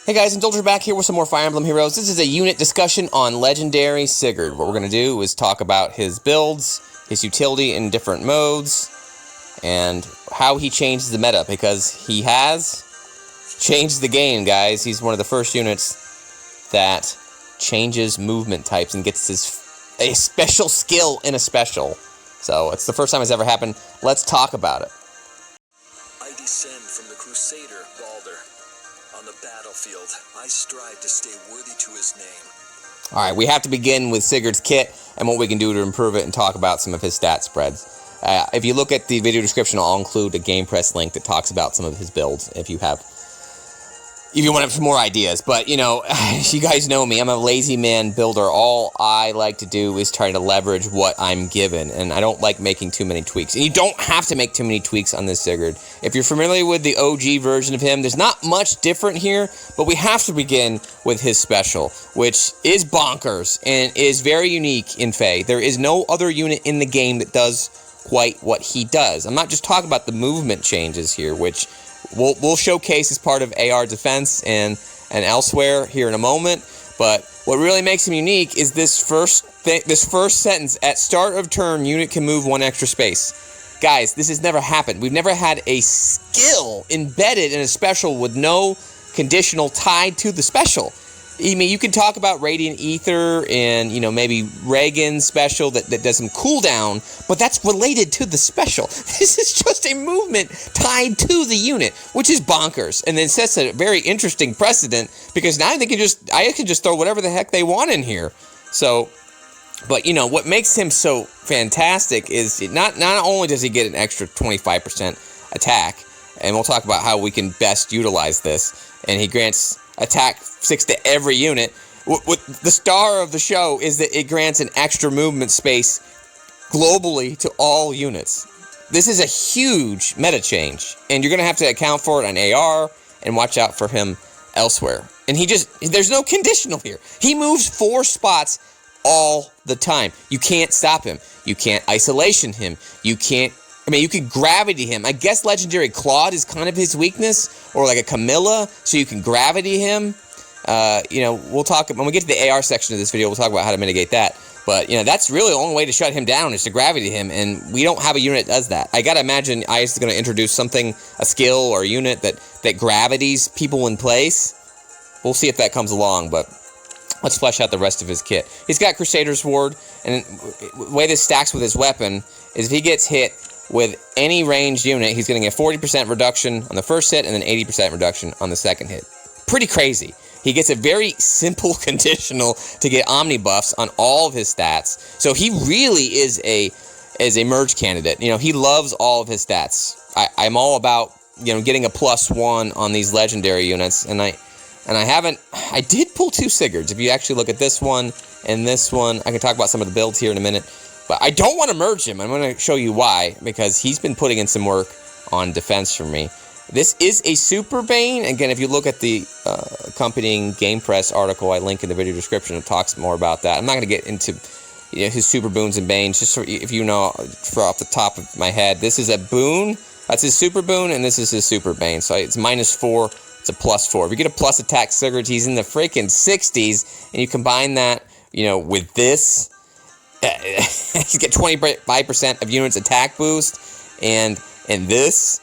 Hey guys, Indulger back here with some more Fire Emblem Heroes. This is a unit discussion on Legendary Sigurd. What we're going to do is talk about his builds, his utility in different modes, and how he changes the meta, because he has changed the game, guys. He's one of the first units that changes movement types and gets a special skill in a special. So it's the first time it's ever happened. Let's talk about it. I descend from the Crusader, Balder. On the battlefield, I strive to stay worthy to his name. Alright, we have to begin with Sigurd's kit and what we can do to improve it and talk about some of his stat spreads. If you look at the video description, I'll include a Game Press link that talks about some of his builds if you want to have some more ideas. But, you know, you guys know me. I'm a lazy man builder. All I like to do is try to leverage what I'm given, and I don't like making too many tweaks. And you don't have to make too many tweaks on this Sigurd. If you're familiar with the OG version of him, there's not much different here, but we have to begin with his special, which is bonkers and is very unique in FEH. There is no other unit in the game that does quite what he does. I'm not just talking about the movement changes here, which we'll showcase as part of AR defense and elsewhere here in a moment. But what really makes him unique is this first sentence: at start of turn, unit can move 1 extra space. Guys, this has never happened. We've never had a skill embedded in a special with no conditional tied to the special. I mean, you can talk about Radiant Ether and, you know, maybe Reagan's special that does some cooldown, but that's related to the special. This is just a movement tied to the unit, which is bonkers, and then sets a very interesting precedent, because now I can just throw whatever the heck they want in here. So, but, you know, what makes him so fantastic is not only does he get an extra 25% attack, and we'll talk about how we can best utilize this, and he grants attack 6 to every unit. What the star of the show is that it grants an extra movement space globally to all units. This is a huge meta change, and you're going to have to account for it on AR and watch out for him elsewhere. And there's no conditional here. He moves 4 spots all the time. You can't stop him. You can't isolation him. You can gravity him. I guess Legendary Claude is kind of his weakness, or like a Camilla, so you can gravity him. You know, we'll talk, when we get to the AR section of this video, we'll talk about how to mitigate that. But, you know, that's really the only way to shut him down, is to gravity him, and we don't have a unit that does that. I gotta imagine IS is gonna introduce a skill or a unit that gravities people in place. We'll see if that comes along, but let's flesh out the rest of his kit. He's got Crusader's Ward, and the way this stacks with his weapon is if he gets hit with any ranged unit, he's getting a 40% reduction on the first hit and then 80% reduction on the second hit. Pretty crazy. He gets a very simple conditional to get Omni buffs on all of his stats. So he really is a merge candidate. You know, he loves all of his stats. I'm all about, you know, getting a +1 on these legendary units, and I did pull 2 Sigurds. If you actually look at this one and this one, I can talk about some of the builds here in a minute. But I don't want to merge him. I'm going to show you why, because he's been putting in some work on defense for me. This is a Super Bane. Again, if you look at the accompanying Game Press article I link in the video description, it talks more about that. I'm not going to get into, you know, his Super Boons and Banes. Just so, if you know, off the top of my head, this is a boon. That's his Super Boon, and this is his Super Bane. So it's -4. It's a +4. If you get a plus attack Sigurd, he's in the freaking 60s, and you combine that, you know, with this. You get 25% of units attack boost, and this,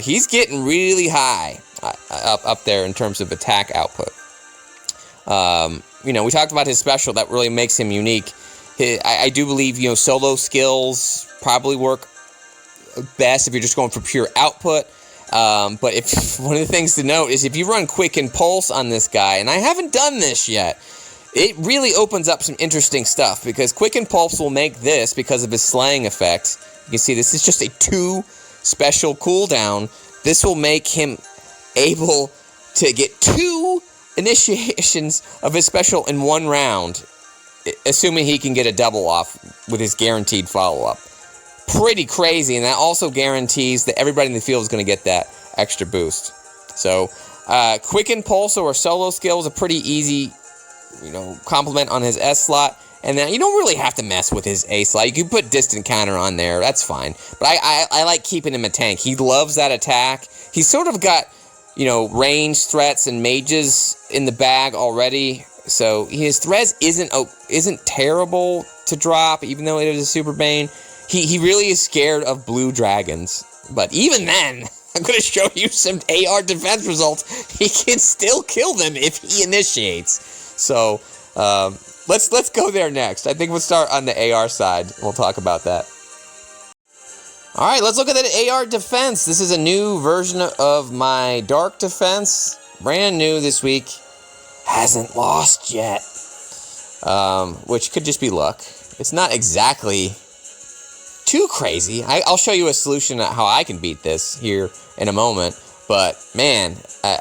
he's getting really high up there in terms of attack output. You know, we talked about his special. That really makes him unique. I do believe, you know, solo skills probably work best if you're just going for pure output. But one of the things to note is if you run Quick Impulse on this guy, and I haven't done this yet, it really opens up some interesting stuff, because Quick Impulse will make this, because of his slaying effect. You can see this is just a 2 special cooldown. This will make him able to get 2 initiations of his special in 1 round, assuming he can get a double off with his guaranteed follow-up. Pretty crazy, and that also guarantees that everybody in the field is going to get that extra boost. So, Quick Impulse or solo skill is a pretty easy, you know, complement on his S slot, and then you don't really have to mess with his A slot. You can put distant counter on there, that's fine. But I like keeping him a tank. He loves that attack. He's sort of got range threats and mages in the bag already. So his threats isn't terrible to drop, even though it is a super bane. He really is scared of blue dragons. But even then, I'm going to show you some AR defense results. He can still kill them if he initiates. So let's go there next. I think we'll start on the AR side. We'll talk about that. All right, let's look at the AR defense. This is a new version of my dark defense. Brand new this week. Hasn't lost yet. Which could just be luck. It's not exactly too crazy. I'll show you a solution at how I can beat this here in a moment. But, man,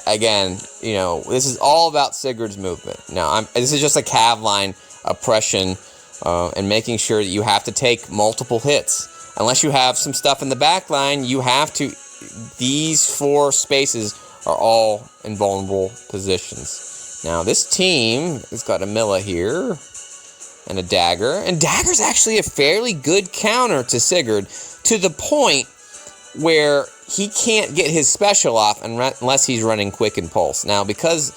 again, this is all about Sigurd's movement. Now, this is just a cav line oppression and making sure that you have to take multiple hits. Unless you have some stuff in the back line, you have to... These 4 spaces are all in vulnerable positions. Now, this team has got a Milla here and a dagger. And dagger's actually a fairly good counter to Sigurd to the point where he can't get his special off unless he's running quick and pulse. Now, because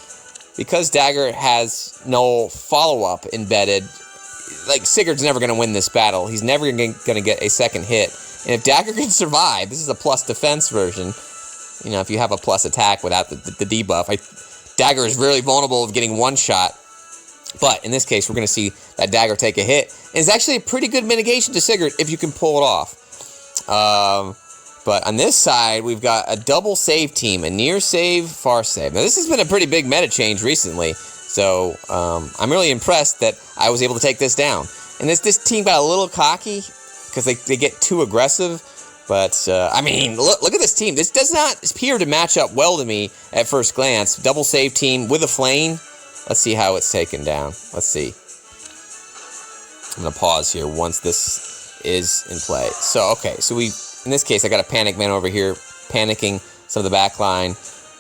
dagger has no follow-up embedded, like, Sigurd's never going to win this battle. He's never going to get a second hit. And if dagger can survive, this is a plus defense version. If you have a plus attack without the debuff, dagger is really vulnerable of getting one shot. But in this case, we're going to see that dagger take a hit. And it's actually a pretty good mitigation to Sigurd if you can pull it off. But on this side, we've got a double save team, a near save, far save. Now, this has been a pretty big meta change recently. So I'm really impressed that I was able to take this down. And this team got a little cocky because they get too aggressive. But, look at this team. This does not appear to match up well to me at first glance. Double save team with a flame. Let's see how it's taken down. Let's see. I'm going to pause here once this is in play. So, okay. So in this case, I got a panic man over here panicking some of the back line.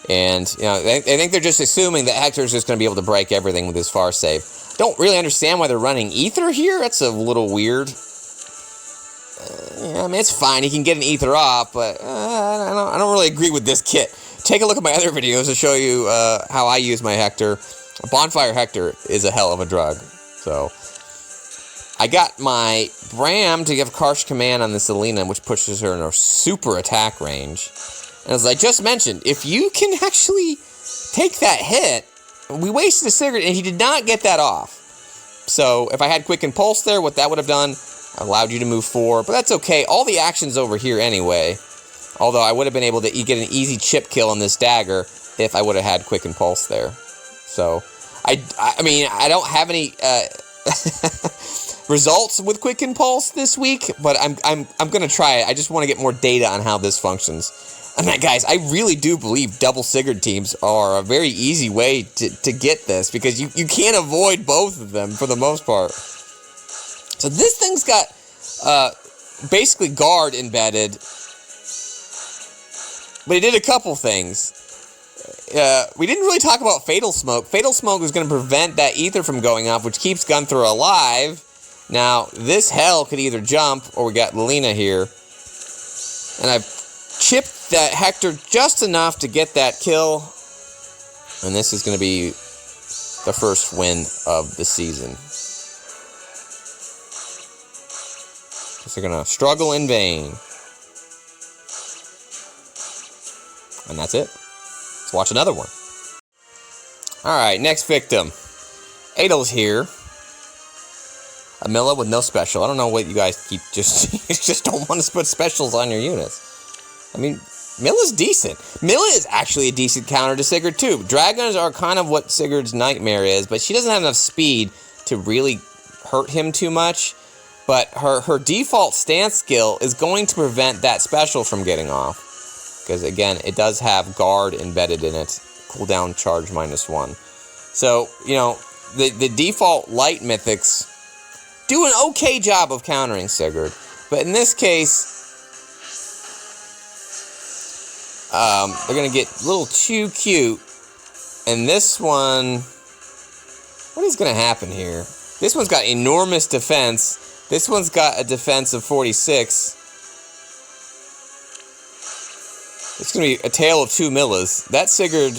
And, I think they're just assuming that Hector's just going to be able to break everything with his far save. Don't really understand why they're running Ether here. That's a little weird. It's fine. He can get an Ether off, but I don't really agree with this kit. Take a look at my other videos to show you how I use my Hector. A Bonfire Hector is a hell of a drug. So, I got my Bram to give Karsh command on this Selena, which pushes her in a super attack range. And as I just mentioned, if you can actually take that hit, we wasted a Sigurd, and he did not get that off. So if I had Quick and Pulse there, what that would have done, allowed you to move 4. But that's okay. All the action's over here anyway. Although I would have been able to get an easy chip kill on this dagger if I would have had Quick and Pulse there. So, I don't have any results with Quick and Pulse this week, but I'm going to try it. I just want to get more data on how this functions. And guys, I really do believe double Sigurd teams are a very easy way to get this, because you can't avoid both of them for the most part. So this thing's got basically guard embedded, but it did a couple things. We didn't really talk about Fatal Smoke. Fatal Smoke is going to prevent that Ether from going off, which keeps Gunther alive. Now, this hell could either jump, or we got Lelina here. And I've chipped that Hector just enough to get that kill. And this is going to be the first win of the season. So they're going to struggle in vain. And that's it. Let's watch another one. Alright, next victim. Adel's here. A Milla with no special. I don't know what you guys keep just don't want to put specials on your units. Milla's decent. Milla is actually a decent counter to Sigurd too. Dragons are kind of what Sigurd's nightmare is, but she doesn't have enough speed to really hurt him too much. But her default stance skill is going to prevent that special from getting off. Because again, it does have guard embedded in it. Cooldown charge -1. So, the default light mythics do an okay job of countering Sigurd. But in this case, they're going to get a little too cute. And this one, what is going to happen here? This one's got enormous defense. This one's got a defense of 46. It's going to be a tale of two Millas. That Sigurd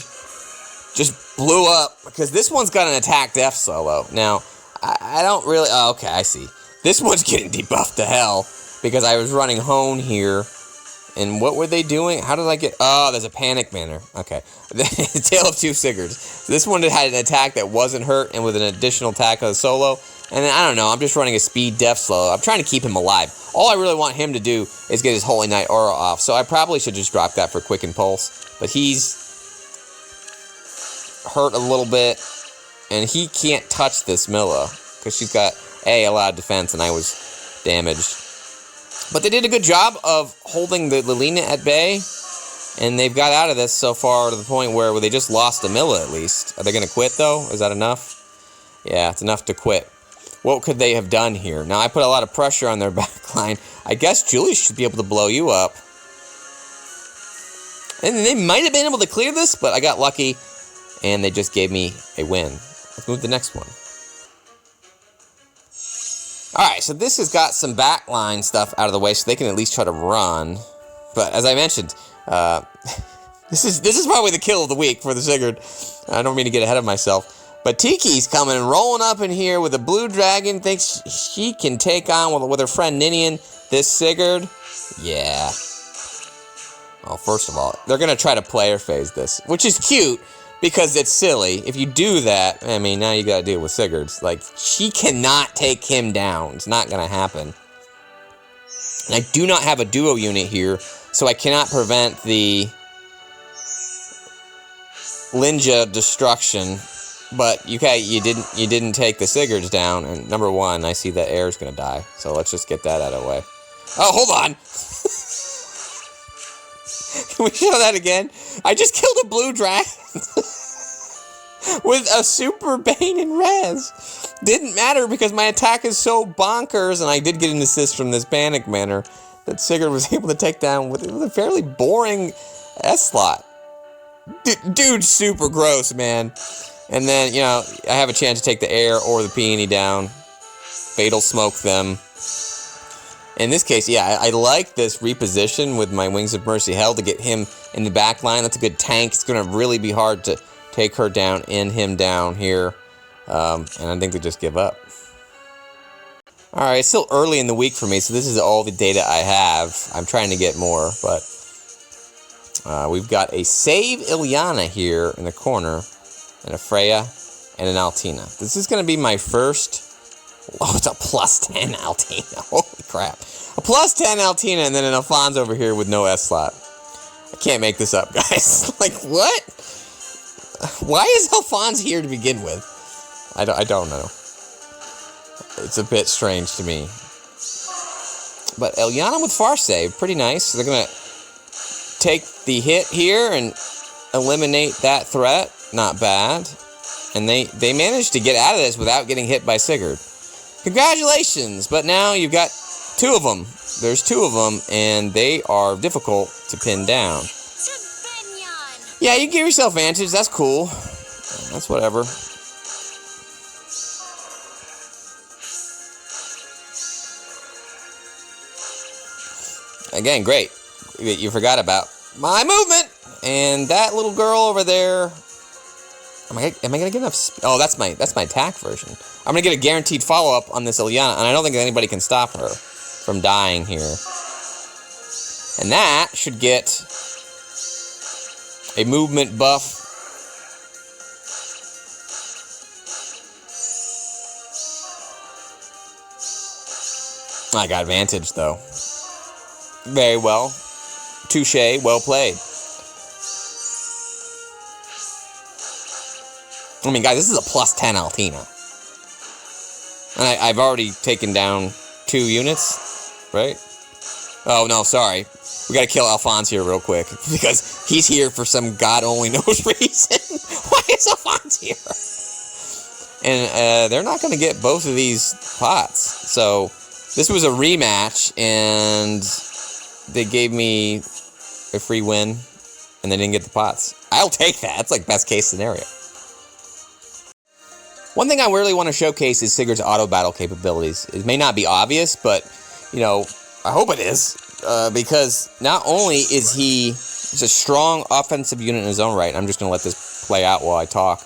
just blew up, because this one's got an attack def solo. Now, I don't really... Oh, okay, I see. This one's getting debuffed to hell, because I was running Hone here. And what were they doing? How did I get... Oh, there's a panic manner. Okay. Tale of two Sigurds. This one had an attack that wasn't hurt, and with an additional attack of the solo. And then, I don't know, I'm just running a speed def slow. I'm trying to keep him alive. All I really want him to do is get his Holy Knight aura off. So I probably should just drop that for Quick and Pulse. But he's hurt a little bit. And he can't touch this Milla, because she's got, a lot of defense, and I was damaged. But they did a good job of holding the Lilina at bay, and they've got out of this so far to the point where they just lost a Milla at least. Are they going to quit, though? Is that enough? Yeah, it's enough to quit. What could they have done here? Now, I put a lot of pressure on their back line. I guess Julius should be able to blow you up. And they might have been able to clear this, but I got lucky, and they just gave me a win. Let's move to the next one. Alright, so this has got some backline stuff out of the way, so they can at least try to run. But as I mentioned, this is probably the kill of the week for the Sigurd. I don't mean to get ahead of myself. But Tiki's coming and rolling up in here with a blue dragon. Thinks she can take on with her friend Ninian this Sigurd. Yeah. Well, first of all, they're going to try to player phase this, which is cute. Because it's silly. If you do that, I mean, now you gotta deal with Sigurds. Like, she cannot take him down. It's not gonna happen. And I do not have a duo unit here, so I cannot prevent the Lunge destruction. But you didn't take the Sigurds down, and number one, I see that Air's gonna die. So let's just get that out of the way. Oh, hold on! Can we show that again? I just killed a blue dragon with a super Bane and Res. Didn't matter because my attack is so bonkers, and I did get an assist from this panic manner that Sigurd was able to take down with a fairly boring S-slot. Dude's super gross, man. And then, you know, I have a chance to take the Air or the Peony down. Fatal Smoke them. In this case, yeah, I like this reposition with my Wings of Mercy Hell to get him in the back line. That's a good tank. It's going to really be hard to take her down and him down here. And I think they just give up. Alright, it's still early in the week for me, so this is all the data I have. I'm trying to get more, but we've got a Save Ilyana here in the corner, and a Freya, and an Altina. This is going to be my first... Oh, it's a +10 Altina. Holy crap. A +10 Altina and then an Alphonse over here with no S-slot. I can't make this up, guys. Like, what? Why is Alphonse here to begin with? I don't know. It's a bit strange to me. But Ilyana with Far Save, pretty nice. They're going to take the hit here and eliminate that threat. Not bad. And they managed to get out of this without getting hit by Sigurd. Congratulations, but now you've got two of them. There's two of them, and they are difficult to pin down. Yeah, you give yourself advantage. That's cool. That's whatever. Again, great. You forgot about my movement, and that little girl over there. Am I gonna get enough? Oh, that's my attack version. I'm gonna get a guaranteed follow-up on this Ilyana, and I don't think anybody can stop her from dying here. And that should get a movement buff. I got advantage though. Very well. Touché, well played. I mean, guys, this is a +10 Altina. And I've already taken down 2 units, right? Oh, no, sorry. We gotta kill Alphonse here real quick, because he's here for some God-only-knows reason. Why is Alphonse here? And they're not gonna get both of these pots. So, this was a rematch, and they gave me a free win, and they didn't get the pots. I'll take that. That's like best-case scenario. One thing I really want to showcase is Sigurd's auto battle capabilities. It may not be obvious, but, you know, I hope it is. Because not only is he He's a strong offensive unit in his own right. I'm just going to let this play out while I talk.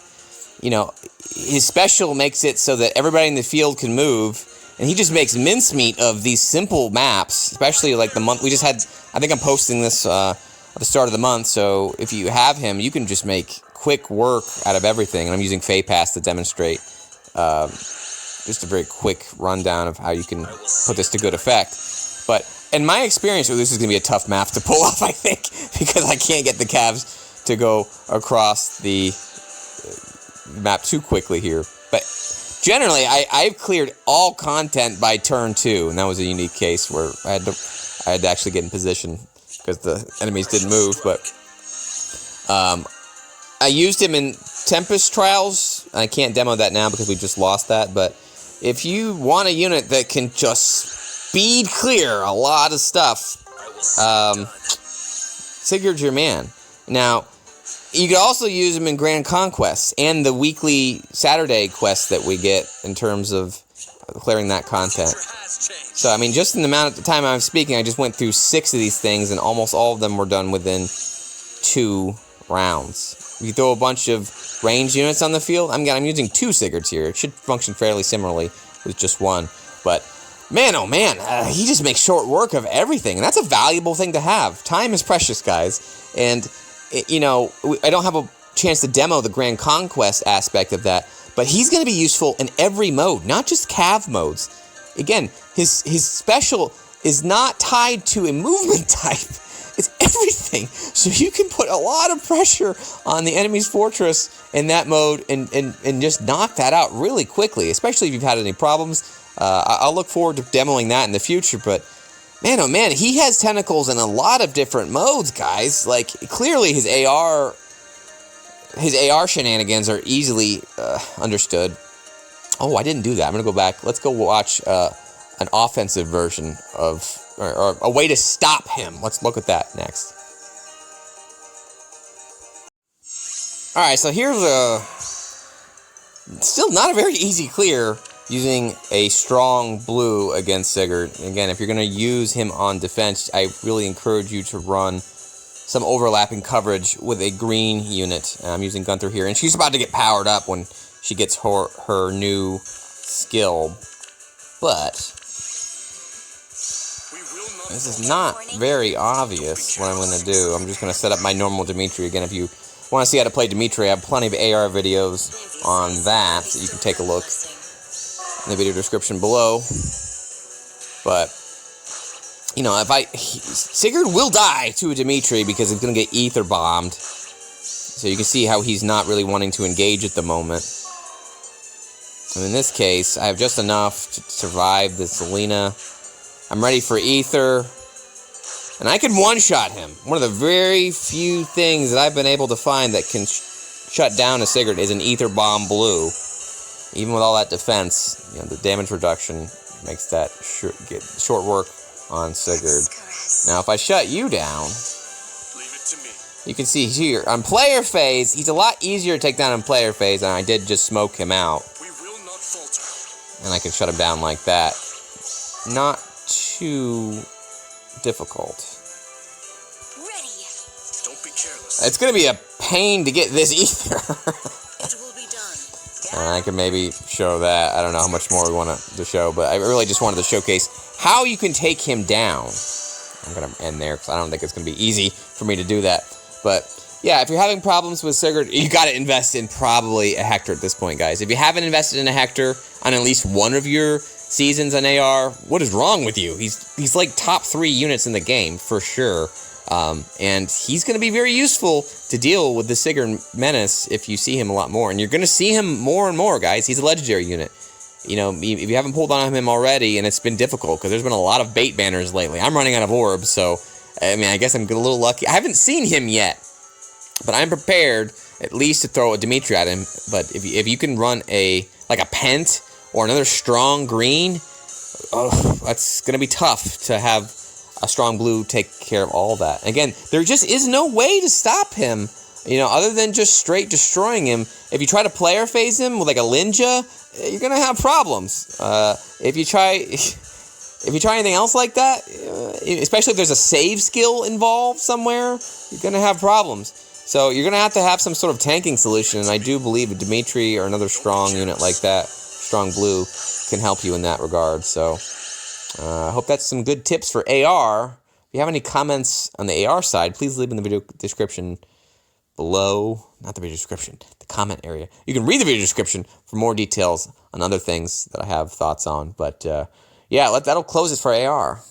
You know, his special makes it so that everybody in the field can move, and he just makes mincemeat of these simple maps, especially like the month we just had. I think I'm posting this at the start of the month, so if you have him, you can just make quick work out of everything. And I'm using FEH to demonstrate just a very quick rundown of how you can put this to good effect. But in my experience, this is going to be a tough map to pull off, I think, because I can't get the Cavs to go across the map too quickly here. But generally, I've cleared all content by turn 2, and that was a unique case where I had to actually get in position because the enemies didn't move. But I used him in Tempest Trials. I can't demo that now because we just lost that. But if you want a unit that can just speed clear a lot of stuff, Sigurd's your man. Now, you could also use him in Grand Conquests and the weekly Saturday quests that we get in terms of clearing that content. So, I mean, just in the amount of time I'm speaking, I just went through 6 of these things, and almost all of them were done within 2 rounds. If you throw a bunch of range units on the field, I'm using 2 Sigurds here. It should function fairly similarly with just 1. But man, oh man, he just makes short work of everything, and that's a valuable thing to have. Time is precious, guys, and you know, I don't have a chance to demo the Grand Conquest aspect of that, but he's going to be useful in every mode, not just Cav modes. Again, his special is not tied to a movement type. It's everything. So you can put a lot of pressure on the enemy's fortress in that mode and just knock that out really quickly, especially if you've had any problems. I'll look forward to demoing that in the future, but man, oh man, he has tentacles in a lot of different modes, guys. Like, clearly his AR shenanigans are easily understood. Oh, I didn't do that. I'm going to go back. Let's go watch an offensive version of, or a way to stop him. Let's look at that next. All right, so here's still not a very easy clear using a strong blue against Sigurd. Again, if you're going to use him on defense, I really encourage you to run some overlapping coverage with a green unit. I'm using Gunther here, and she's about to get powered up when she gets her new skill. But this is not very obvious what I'm going to do. I'm just going to set up my normal Dimitri. Again, if you want to see how to play Dimitri, I have plenty of AR videos on that you can take a look in the video description below. But, you know, Sigurd will die to a Dimitri because he's going to get ether bombed. So you can see how he's not really wanting to engage at the moment. And in this case, I have just enough to survive the Selena. I'm ready for ether. And I can one-shot him. One of the very few things that I've been able to find that can shut down a Sigurd is an ether bomb blue. Even with all that defense, you know, the damage reduction makes that get short work on Sigurd. Now, if I shut you down, you can see here, on player phase, he's a lot easier to take down in player phase, and I did just smoke him out. And I can shut him down like that. Not too difficult. It's going to be a pain to get this ether. And I can maybe show that. I don't know how much more we want to show, but I really just wanted to showcase how you can take him down. I'm going to end there because I don't think it's going to be easy for me to do that. But yeah, if you're having problems with Sigurd, you got to invest in probably a Hector at this point, guys. If you haven't invested in a Hector on at least one of your seasons on AR, what is wrong with you? He's like top 3 units in the game for sure. And he's going to be very useful to deal with the Sigurd menace if you see him a lot more. And you're going to see him more and more, guys. He's a legendary unit. You know, if you haven't pulled on him already, and it's been difficult, because there's been a lot of bait banners lately. I'm running out of orbs, so, I mean, I guess I'm a little lucky. I haven't seen him yet, but I'm prepared at least to throw a Dimitri at him. But if you can run like a Pent or another strong green, oh, that's going to be tough to have a strong blue take care of all that. Again, there just is no way to stop him, you know, other than just straight destroying him. If you try to player phase him with like a Lunge, you're going to have problems. If you try if you try anything else like that, especially if there's a save skill involved somewhere, you're going to have problems. So you're going to have some sort of tanking solution, and I do believe a Dimitri or another strong unit like that, strong blue, can help you in that regard. So I hope that's some good tips for AR. If you have any comments on the AR side, please leave in the video description below. Not the video description, the comment area. You can read the video description for more details on other things that I have thoughts on. But yeah, that'll close it for AR.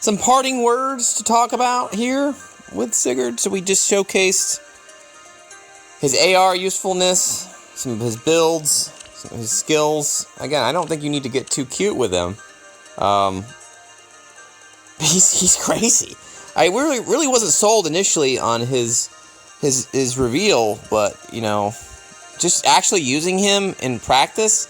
Some parting words to talk about here with Sigurd. So we just showcased his AR usefulness, some of his builds, some of his skills. Again, I don't think you need to get too cute with him. He's crazy. I really wasn't sold initially on his reveal, but you know, just actually using him in practice,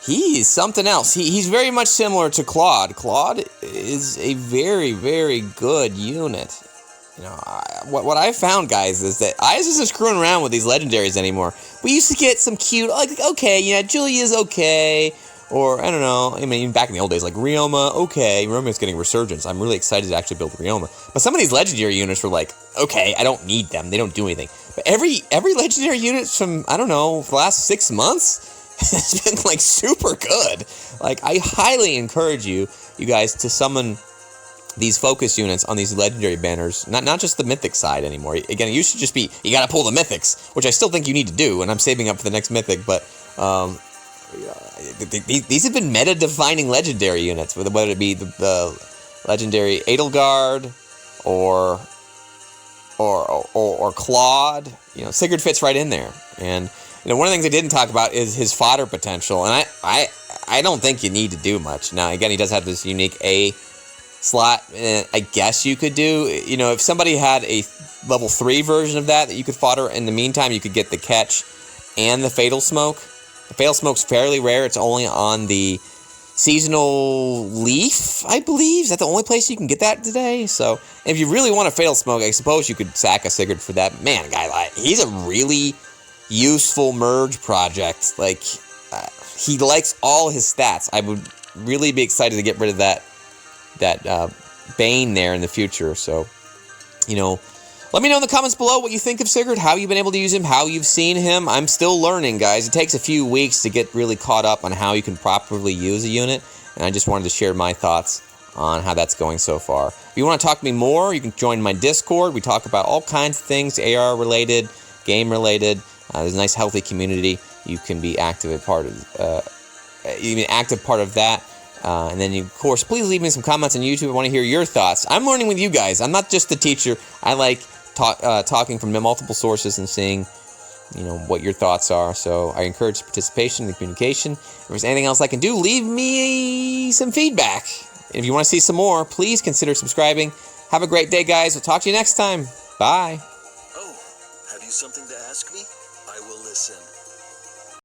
he's something else. He's very much similar to Claude. Claude is a very, very good unit. You know, what I've found, guys, is that I just isn't screwing around with these legendaries anymore. We used to get some cute, like, okay, yeah, Julia's okay, or, I don't know, I mean, even back in the old days, like, Ryoma, okay, Ryoma's getting Resurgence. I'm really excited to actually build Ryoma. But some of these legendary units were like, okay, I don't need them, they don't do anything. But every legendary unit from, I don't know, for the last 6 months has been, like, super good. Like, I highly encourage you guys to summon these focus units on these legendary banners, not just the mythic side anymore. Again, it used to just be, you gotta pull the mythics, which I still think you need to do, and I'm saving up for the next mythic, but these have been meta-defining legendary units, whether it be the legendary Edelgard or Claude. You know, Sigurd fits right in there. And you know, one of the things I didn't talk about is his fodder potential, and I don't think you need to do much. Now, again, he does have this unique A slot, and I guess you could do, you know, if somebody had a level 3 version of that you could fodder in the meantime, you could get the catch and the Fatal Smoke. The Fatal Smoke's fairly rare. It's only on the seasonal leaf, I believe. Is that the only place you can get that today? So, if you really want a Fatal Smoke, I suppose you could sack a Sigurd for that. Man, guy, he's a really useful merge project. Like, he likes all his stats. I would really be excited to get rid of that Bane there in the future. So, you know, let me know in the comments below what you think of Sigurd, how you've been able to use him, how you've seen him. I'm still learning, guys. It takes a few weeks to get really caught up on how you can properly use a unit, and I just wanted to share my thoughts on how that's going so far. If you want to talk to me more, you can join my Discord. We talk about all kinds of things, AR-related, game-related. There's a nice, healthy community. You can be active part of that. And then, of course, please leave me some comments on YouTube. I want to hear your thoughts. I'm learning with you guys. I'm not just the teacher. I like talking from multiple sources and seeing, you know, what your thoughts are. So I encourage participation and communication. If there's anything else I can do, leave me some feedback. And if you want to see some more, please consider subscribing. Have a great day, guys. We'll talk to you next time. Bye. Oh, have you something to ask me? I will listen.